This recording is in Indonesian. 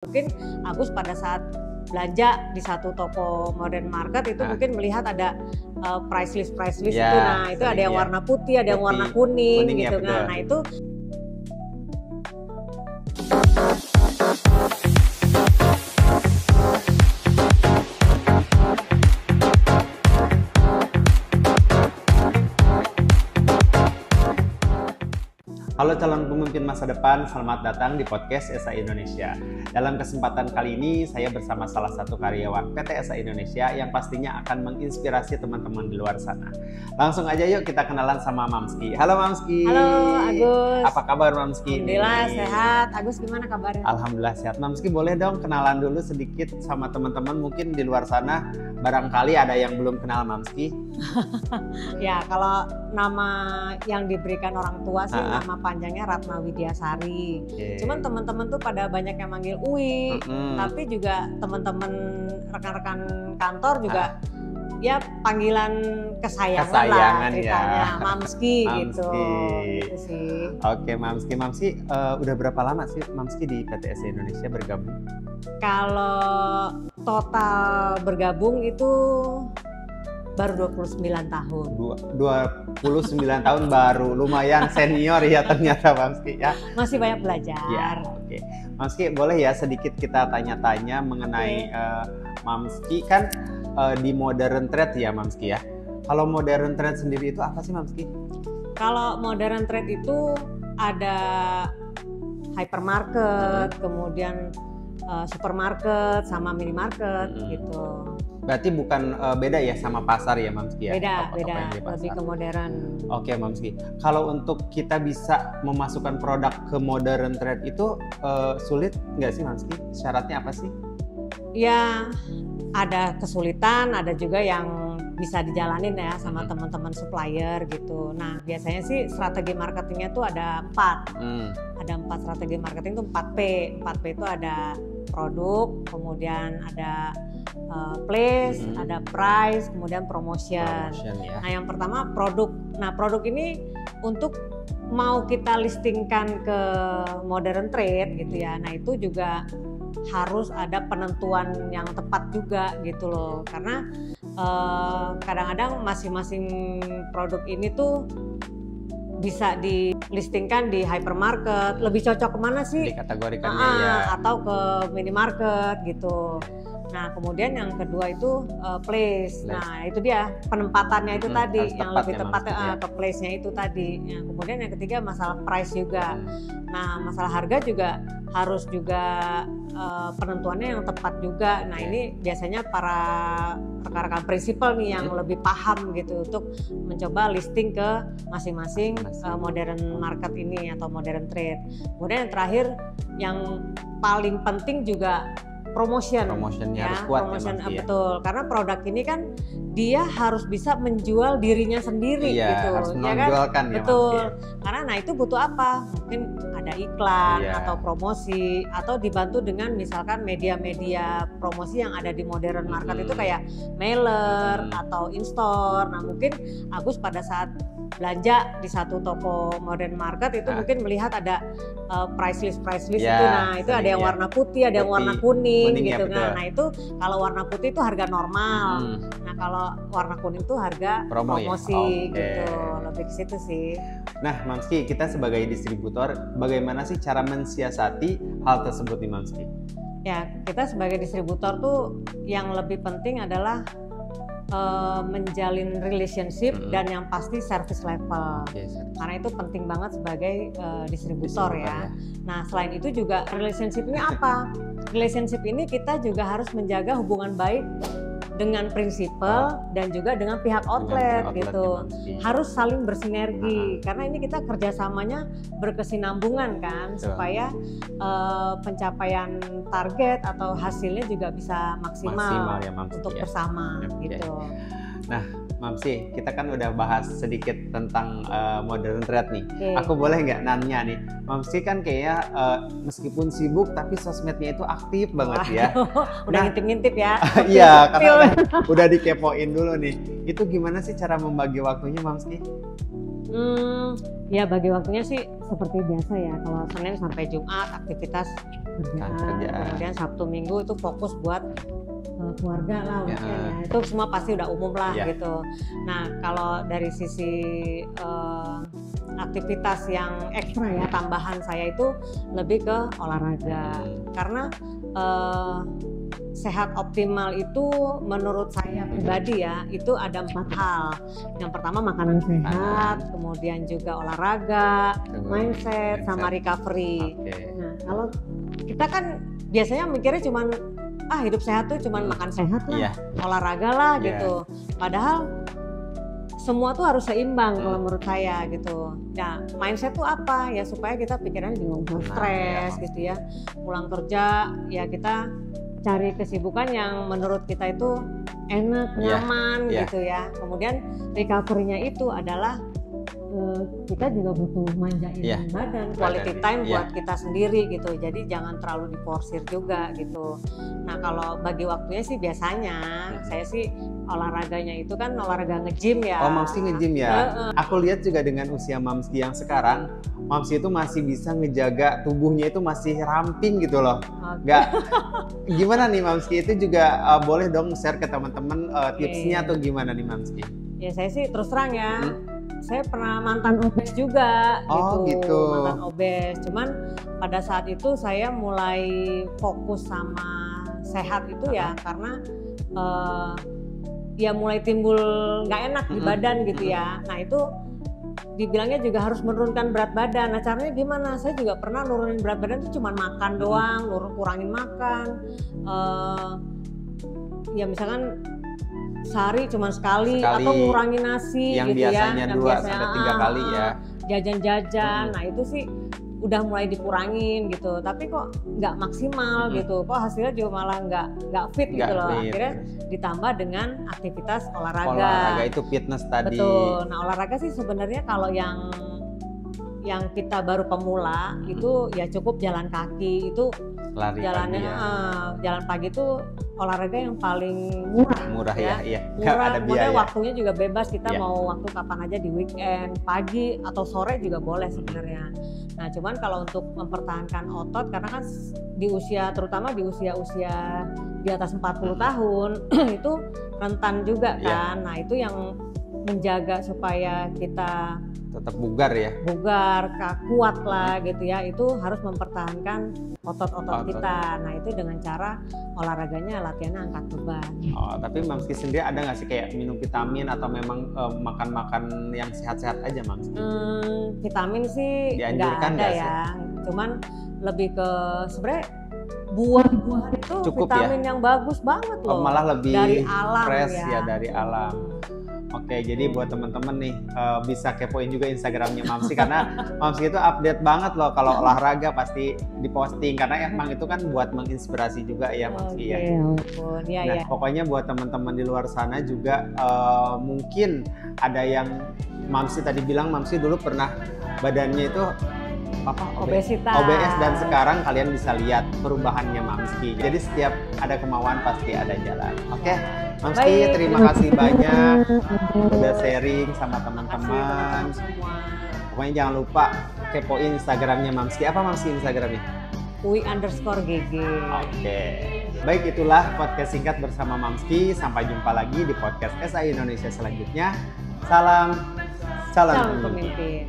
Mungkin Agus pada saat belanja di satu toko modern market itu mungkin melihat ada price list ya, itu. Nah, itu ada yang warna putih, ada yang warna kuning gitu kan. Nah, itu Halo calon pemimpin masa depan, selamat datang di podcast SA Indonesia. Dalam kesempatan kali ini, saya bersama salah satu karyawan PT SA Indonesia yang pastinya akan menginspirasi teman-teman di luar sana. Langsung aja yuk kita kenalan sama Mamski. Halo Mamski. Halo Agus. Apa kabar Mamski? Alhamdulillah sehat. Agus gimana kabarnya? Alhamdulillah sehat. Mamski boleh dong kenalan dulu sedikit sama teman-teman mungkin di luar sana. Barangkali ada yang belum kenal Mamski. Ya, kalau nama yang diberikan orang tua sih nama panjangnya Ratna Widyasari. Cuman teman-teman tuh pada banyak yang manggil Uwi, tapi juga teman-teman rekan-rekan kantor juga ya panggilan kesayangan lah ceritanya, ya. Mamski gitu sih. Oke, Mamski udah berapa lama sih Mamski di PT SA Indonesia bergabung? Kalau total bergabung itu baru 29 tahun. 29 tahun baru, lumayan senior ya ternyata Mamski ya. Masih banyak belajar. Ya, oke. Mamski boleh ya sedikit kita tanya-tanya mengenai Mamski kan di modern trade ya Mamski ya. Kalau modern trade sendiri itu apa sih Mamski? Kalau modern trade itu ada hypermarket, kemudian supermarket sama minimarket gitu. Berarti bukan beda ya sama pasar ya Mamski ya? Beda, lebih ke modern. Oke Mamski, kalau untuk kita bisa memasukkan produk ke modern trade itu sulit nggak sih Mamski? Syaratnya apa sih? Ya ada kesulitan, ada juga yang bisa dijalanin ya sama teman-teman supplier gitu. Nah biasanya sih strategi marketingnya tuh ada 4. Ada 4 strategi marketing tuh 4P. 4P itu ada produk, kemudian ada place, ada price, kemudian promotion ya. Nah yang pertama produk. Nah produk ini untuk mau kita listingkan ke modern trade gitu ya. Nah itu juga harus ada penentuan yang tepat juga gitu loh. Karena kadang-kadang masing-masing produk ini tuh bisa dilistingkan di hypermarket, lebih cocok kemana sih? Dikategorikannya ya. Atau ke minimarket gitu. Nah kemudian yang kedua itu place. Nah itu dia penempatannya itu tadi yang lebih tepat ke place-nya itu tadi. Nah, kemudian yang ketiga masalah price juga. Nah masalah harga juga harus juga penentuannya yang tepat juga. Nah ini biasanya para rekan-rekan prinsipal nih yang lebih paham gitu untuk mencoba listing ke masing-masing modern market ini atau modern trade. Kemudian yang terakhir yang paling penting juga promotionnya harus kuat ya, betul. Karena produk ini kan dia harus bisa menjual dirinya sendiri gitu, harus ya kan? Ya, betul. Karena nah itu butuh apa? Mungkin ada iklan atau promosi atau dibantu dengan misalkan media-media promosi yang ada di modern market itu kayak mailer atau in-store. Nah mungkin Agus pada saat belanja di satu toko modern market itu mungkin melihat ada price list itu. Nah itu ada yang warna putih, ada yang warna kuning gitu kan. Nah itu kalau warna putih itu harga normal. Nah kalau warna kuning itu harga promosi gitu. Lebih ke situ sih. Nah Mamski, kita sebagai distributor bagaimana sih cara mensiasati hal tersebut nih Mamski? Ya kita sebagai distributor tuh yang lebih penting adalah menjalin relationship dan yang pasti service level. Karena itu penting banget sebagai distributor ya. Nah selain itu juga relationship-nya apa? Relationship ini kita juga harus menjaga hubungan baik dengan prinsipal dan juga dengan pihak outlet gitu. Harus saling bersinergi karena ini kita kerjasamanya berkesinambungan kan supaya pencapaian target atau hasilnya juga bisa maksimal ya, untuk bersama gitu. Nah Mamski, kita kan udah bahas sedikit tentang modern trade nih. Aku boleh nggak nanya nih, Mamski kan kayaknya meskipun sibuk tapi sosmednya itu aktif banget ya. Udah ngintip-ngintip ya. Iya, karena udah dikepoin dulu nih. Itu gimana sih cara membagi waktunya Mamski? Ya bagi waktunya sih seperti biasa ya. Kalau Senin sampai Jumat aktivitas kerjaan. Kemudian Sabtu Minggu itu fokus buat keluarga lah mungkin ya. Itu semua pasti udah umum lah gitu. Nah kalau dari sisi aktivitas yang ekstra ya, tambahan saya itu lebih ke olahraga. Karena sehat optimal itu menurut saya pribadi ya, itu ada 4 hal. Yang pertama makanan sehat, kemudian juga olahraga, mindset, sama recovery. Nah kalau kita kan biasanya mikirnya cuman hidup sehat tuh cuman makan sehat lah, olahraga lah gitu. Padahal semua tuh harus seimbang kalau menurut saya gitu. Nah, mindset tuh apa? Ya supaya kita pikirannya juga stres gitu ya. Pulang kerja ya kita cari kesibukan yang menurut kita itu enak, nyaman gitu ya. Kemudian recovery-nya itu adalah kita juga butuh manjain badan, quality time buat kita sendiri gitu. Jadi jangan terlalu diforsir juga gitu. Nah kalau bagi waktunya sih biasanya saya sih olahraganya itu kan olahraga nge-gym ya. Oh Mamski nge-gym ya. Aku lihat juga dengan usia Mamski yang sekarang, Mamski itu masih bisa ngejaga tubuhnya itu masih ramping gitu loh. Nggak gimana nih Mamski, itu juga boleh dong share ke teman-teman tipsnya atau gimana nih Mamski? Ya saya sih terus terang ya. Saya pernah mantan obes juga gitu. Mantan obes. Cuman pada saat itu saya mulai fokus sama sehat itu ya karena ya mulai timbul nggak enak di badan gitu ya. Nah itu dibilangnya juga harus menurunkan berat badan. Nah caranya gimana? Saya juga pernah nurunin berat badan itu cuma makan doang, kurangin makan. Ya misalkan sehari cuma sekali atau ngurangi nasi yang gitu biasanya ya. 2-3 kali ya. Jajan-jajan. Nah itu sih udah mulai dikurangin gitu. Tapi kok nggak maksimal gitu. Kok hasilnya juga malah nggak fit gitu loh. Akhirnya ditambah dengan aktivitas olahraga. Olahraga itu fitness tadi. Betul. Nah olahraga sih sebenarnya kalau yang kita baru pemula itu ya cukup jalan kaki itu. Lari jalannya pagi ya. Jalan pagi itu olahraga yang paling murah ya. Murah, ada kemudian waktunya juga bebas, kita mau waktu kapan aja di weekend, pagi atau sore juga boleh sebenarnya. Nah cuman kalau untuk mempertahankan otot karena kan di usia, terutama di usia di atas 40 tahun itu rentan juga kan. Nah itu yang menjaga supaya kita tetap bugar ya, kuat lah gitu ya, itu harus mempertahankan otot-otot kita. Nah itu dengan cara olahraganya, latihannya angkat beban. Oh tapi Mamski sendiri ada nggak sih kayak minum vitamin atau memang makan yang sehat-sehat aja Mamski? Vitamin sih nggak ada ya, cuman lebih ke sebenarnya buah-buahan itu cukup vitamin yang bagus banget loh. Malah lebih dari alam fresh ya dari alam. Oke, jadi buat teman-teman nih bisa kepoin juga Instagramnya Mamski karena Mamski itu update banget loh kalau olahraga pasti diposting karena emang itu kan buat menginspirasi juga ya Mamski ya. Nah, pokoknya buat teman-teman di luar sana juga mungkin ada yang Mamski tadi bilang Mamski dulu pernah badannya itu obesitas. OBS dan sekarang kalian bisa lihat perubahannya Mamski. Jadi setiap ada kemauan pasti ada jalan. Oke. Mamski, terima kasih banyak udah sharing sama teman-teman. Pokoknya jangan lupa kepoin Instagramnya Mamski. Apa Mamski Instagramnya? UI_GG. Oke. Baik, itulah podcast singkat bersama Mamski. Sampai jumpa lagi di podcast SI Indonesia selanjutnya. Salam pemimpin.